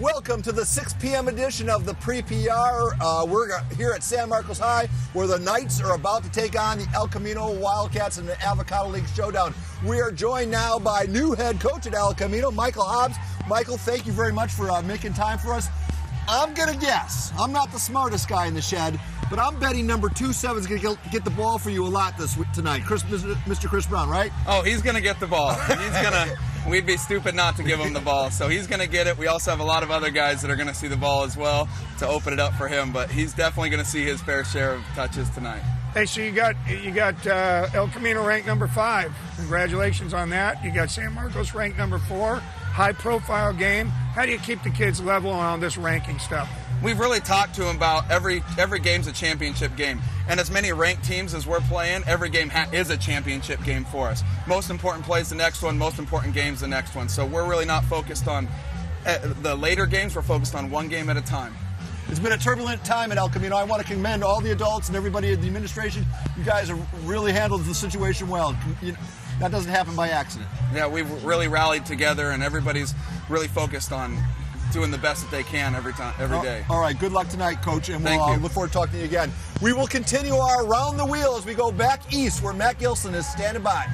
Welcome to the 6 p.m. edition of the Pre-PPR. We're here at San Marcos High, where the Knights are about to take on the El Camino Wildcats in the Avocado League Showdown. We are joined now by new head coach at El Camino, Michael Hobbs. Michael, thank you very much for making time for us. I'm going to guess, I'm not the smartest guy in the shed, but I'm betting number 27 is going to get the ball for you a lot tonight. Mr. Chris Brown, right? Oh, he's going to get the ball. We'd be stupid not to give him the ball. So he's going to get it. We also have a lot of other guys that are going to see the ball as well to open it up for him, but he's definitely going to see his fair share of touches tonight. Hey, so you got El Camino ranked number 5. Congratulations on that. You got San Marcos ranked number 4. High-profile game. How do you keep the kids level on this ranking stuff? We've really talked to them about every game's a championship game. And as many ranked teams as we're playing, every game is a championship game for us. Most important plays the next one, most important games the next one. So we're really not focused on the later games. We're focused on one game at a time. It's been a turbulent time at El Camino. I want to commend all the adults and everybody at the administration. You guys have really handled the situation well. That doesn't happen by accident. Yeah, we've really rallied together, and everybody's really focused on doing the best that they can every day. All right, good luck tonight, Coach, and we'll look forward to talking to you again. We will continue our Round the Wheel as we go back east, where Matt Gilson is standing by.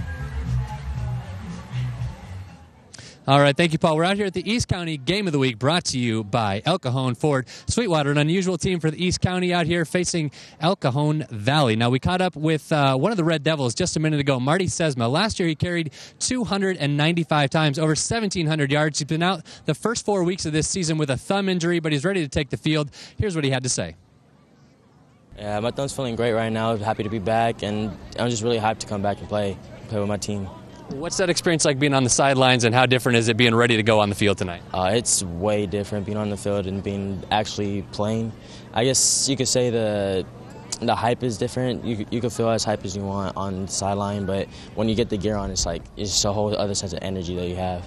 All right, thank you, Paul. We're out here at the East County Game of the Week, brought to you by El Cajon Ford. Sweetwater, an unusual team for the East County out here facing El Cajon Valley. Now, we caught up with one of the Red Devils just a minute ago, Marty Sesma. Last year, he carried 295 times, over 1,700 yards. He's been out the first 4 weeks of this season with a thumb injury, but he's ready to take the field. Here's what he had to say. Yeah, my thumb's feeling great right now. I'm happy to be back, and I'm just really hyped to come back and play with my team. What's that experience like being on the sidelines, and how different is it being ready to go on the field tonight? It's way different being on the field and being actually playing. I guess you could say the hype is different. You can feel as hype as you want on the sideline, but when you get the gear on, it's just a whole other sense of energy that you have.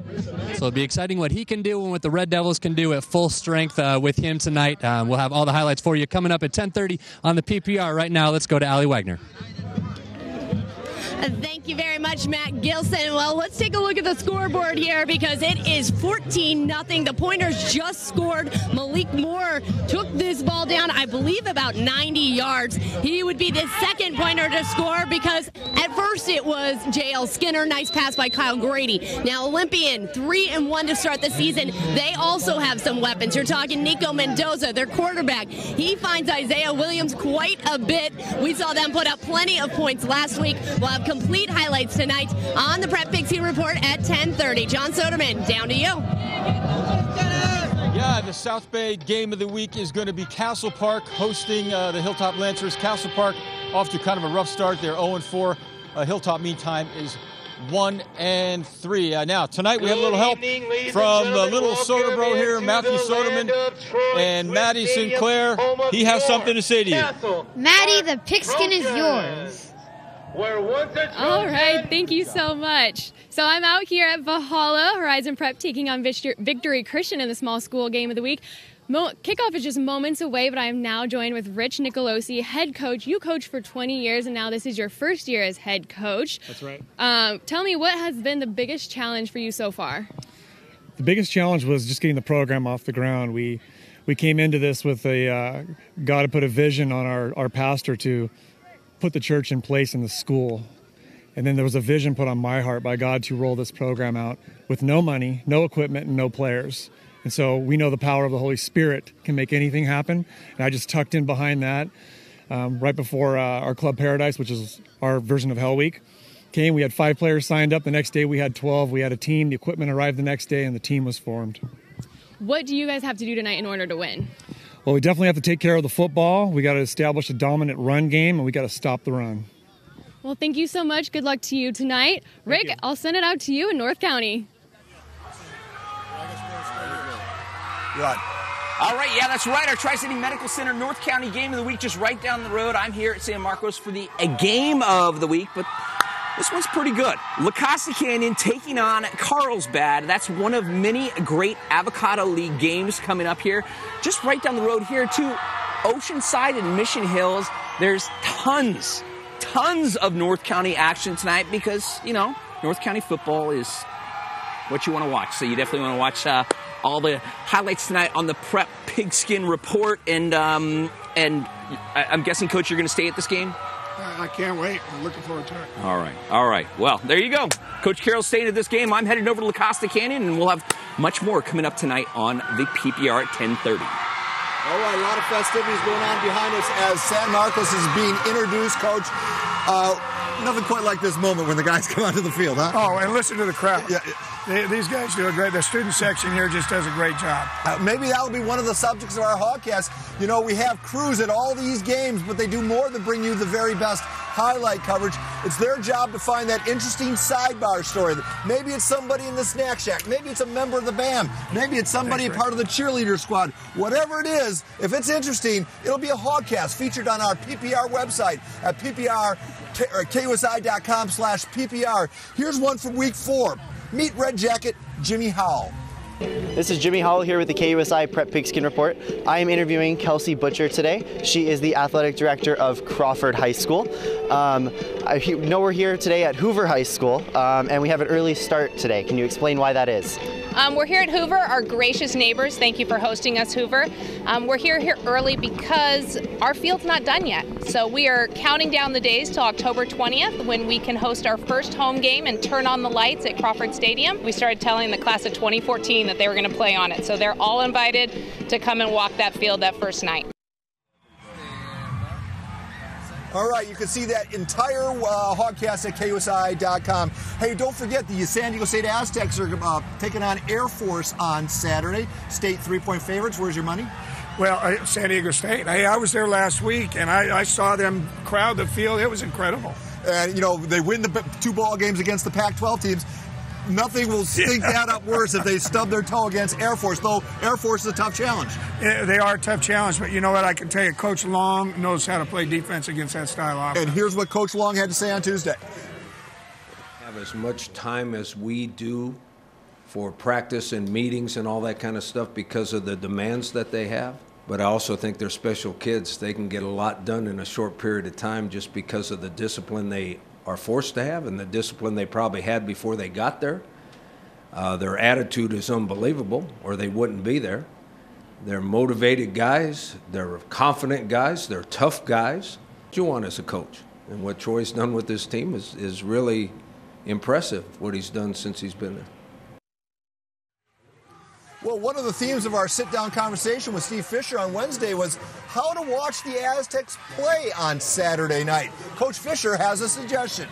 So it'll be exciting what he can do and what the Red Devils can do at full strength with him tonight. We'll have all the highlights for you coming up at 10:30 on the PPR. Right now, let's go to Allie Wagner. Thank you very much, Matt Gilson. Well, let's take a look at the scoreboard here because it is 14-0. The Pointers just scored. Malik Moore took this ball down, I believe, about 90 yards. He would be the second Pointer to score because at first it was J.L. Skinner. Nice pass by Kyle Grady. Now, Olympian, 3-1 to start the season. They also have some weapons. You're talking Nico Mendoza, their quarterback. He finds Isaiah Williams quite a bit. We saw them put up plenty of points last week. We'll have complete highlights tonight on the Prep Pixie Report at 10:30. John Soderman, down to you. Yeah, the South Bay Game of the Week is going to be Castle Park hosting the Hilltop Lancers. Castle Park off to kind of a rough start. They're 0-4. Hilltop, meantime, is 1-3. Now, tonight we have a little help from little Soderbro here, Matthew Soderman, and Maddie Sinclair. He has something to say to you. Maddie, the pigskin is yours. All right, thank you so much. So I'm out here at Valhalla Horizon Prep taking on Victory Christian in the small school game of the week. Kickoff is just moments away, but I am now joined with Rich Nicolosi, head coach. You coached for 20 years, and now this is your first year as head coach. That's right. Tell me, what has been the biggest challenge for you so far? The biggest challenge was just getting the program off the ground. We came into this with God had put a vision on our pastor to put the church in place in the school. And then there was a vision put on my heart by God to roll this program out with no money, no equipment, and no players. And so we know the power of the Holy Spirit can make anything happen. And I just tucked in behind that right before our Club Paradise, which is our version of Hell Week, came. We had 5 players signed up. The next day we had 12. We had a team. The equipment arrived the next day, and the team was formed. What do you guys have to do tonight in order to win? Well, we definitely have to take care of the football. We got to establish a dominant run game, and we got to stop the run. Well, thank you so much. Good luck to you tonight. Rick, I'll send it out to you in North County. All right, yeah, that's right. Our Tri-City Medical Center North County Game of the Week just right down the road. I'm here at San Marcos for the Game of the Week, but this one's pretty good. La Casa Canyon taking on Carlsbad. That's one of many great Avocado League games coming up here. Just right down the road here to Oceanside and Mission Hills. There's tons of North County action tonight because, you know, North County football is what you want to watch. So you definitely want to watch all the highlights tonight on the Prep Pigskin Report. And I'm guessing, Coach, you're going to stay at this game? I can't wait. I'm looking forward to it. All right. Well, there you go. Coach Carroll's staying at this game. I'm headed over to La Costa Canyon, and we'll have much more coming up tonight on the PPR at 10:30. All right, a lot of festivities going on behind us as San Marcos is being introduced, Coach. Nothing quite like this moment when the guys come onto the field, huh? Oh, and listen to the crowd. Yeah. These guys do a great. The student section here just does a great job. Maybe that will be one of the subjects of our Hogcast. You know, we have crews at all these games, but they do more than bring you the very best highlight coverage. It's their job to find that interesting sidebar story. Maybe it's somebody in the snack shack. Maybe it's a member of the band. Maybe it's somebody a part of the cheerleader squad. Whatever it is, if it's interesting, it'll be a Hogcast featured on our PPR website at KUSI.com/PPR. Here's one from week 4. Meet Red Jacket Jimmy Howell. This is Jimmy Howell here with the KUSI Prep Pigskin Report. I am interviewing Kelsey Butcher today. She is the athletic director of Crawford High School. I know we're here today at Hoover High School, and we have an early start today. Can you explain why that is? We're here at Hoover, our gracious neighbors. Thank you for hosting us, Hoover. We're here early because our field's not done yet. So we are counting down the days till October 20th when we can host our first home game and turn on the lights at Crawford Stadium. We started telling the class of 2014 that they were going to play on it. So they're all invited to come and walk that field that first night. All right, you can see that entire Hogcast at KUSI.com. Hey, don't forget the San Diego State Aztecs are taking on Air Force on Saturday. State 3-point favorites. Where's your money? Well, San Diego State. Hey, I was there last week, and I saw them crowd the field. It was incredible. And, you know, they win the 2 ball games against the Pac-12 teams. Nothing will stink that up worse if they stub their toe against Air Force, though Air Force is a tough challenge. Yeah, they are a tough challenge, but you know what? I can tell you, Coach Long knows how to play defense against that style of offense. And here's what Coach Long had to say on Tuesday. Have as much time as we do for practice and meetings and all that kind of stuff because of the demands that they have. But I also think they're special kids. They can get a lot done in a short period of time just because of the discipline they are forced to have and the discipline they probably had before they got there. Their attitude is unbelievable, or they wouldn't be there. They're motivated guys. They're confident guys. They're tough guys. What you want as a coach. And what Troy's done with this team is really impressive, what he's done since he's been there. Well, one of the themes of our sit-down conversation with Steve Fisher on Wednesday was how to watch the Aztecs play on Saturday night. Coach Fisher has a suggestion.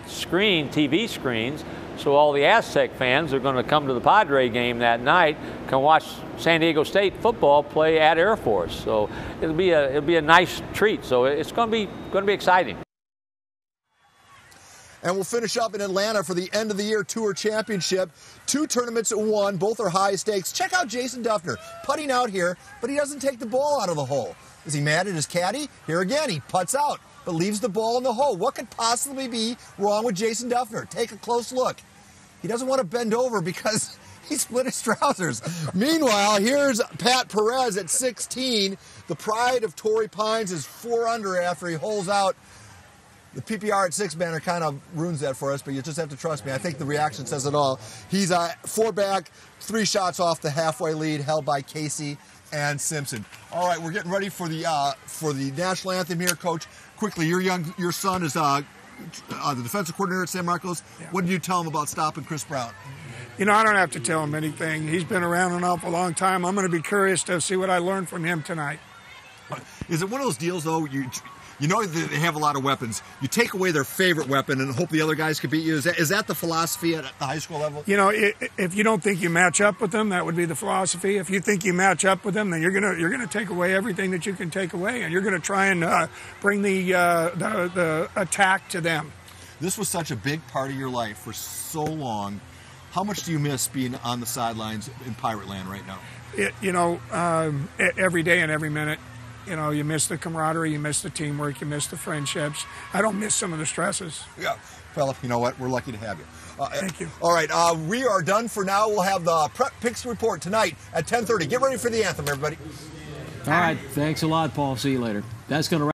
TV screens, so all the Aztec fans are going to come to the Padre game that night, can watch San Diego State football play at Air Force. So it'll be a nice treat. So it's going to be exciting. And we'll finish up in Atlanta for the end of the year tour championship. 2 tournaments at 1, both are high stakes. Check out Jason Duffner putting out here, but he doesn't take the ball out of the hole. Is he mad at his caddy? Here again, he putts out, but leaves the ball in the hole. What could possibly be wrong with Jason Duffner? Take a close look. He doesn't want to bend over because he split his trousers. Meanwhile, here's Pat Perez at 16. The pride of Torrey Pines is 4 under after he holes out. The PPR at 6 banner kind of ruins that for us, but you just have to trust me. I think the reaction says it all. He's 4 back, 3 shots off the halfway lead, held by Casey and Simpson. All right, we're getting ready for the national anthem here, Coach. Quickly, your son is the defensive coordinator at San Marcos. Yeah. What did you tell him about stopping Chris Brown? You know, I don't have to tell him anything. He's been around an awful long time. I'm going to be curious to see what I learned from him tonight. Is it one of those deals, though, you know they have a lot of weapons. You take away their favorite weapon and hope the other guys can beat you. Is that the philosophy at the high school level? You know, if you don't think you match up with them, that would be the philosophy. If you think you match up with them, then you're gonna take away everything that you can take away, and you're gonna try and bring the attack to them. This was such a big part of your life for so long. How much do you miss being on the sidelines in Pirate Land right now? Every day and every minute. You know, you miss the camaraderie, you miss the teamwork, you miss the friendships. I don't miss some of the stresses. Yeah. Well, you know what? We're lucky to have you. Thank you. All right, we are done for now. We'll have the Prep Picks Report tonight at 10:30. Get ready for the anthem, everybody. All right. Thanks a lot, Paul. See you later. That's going to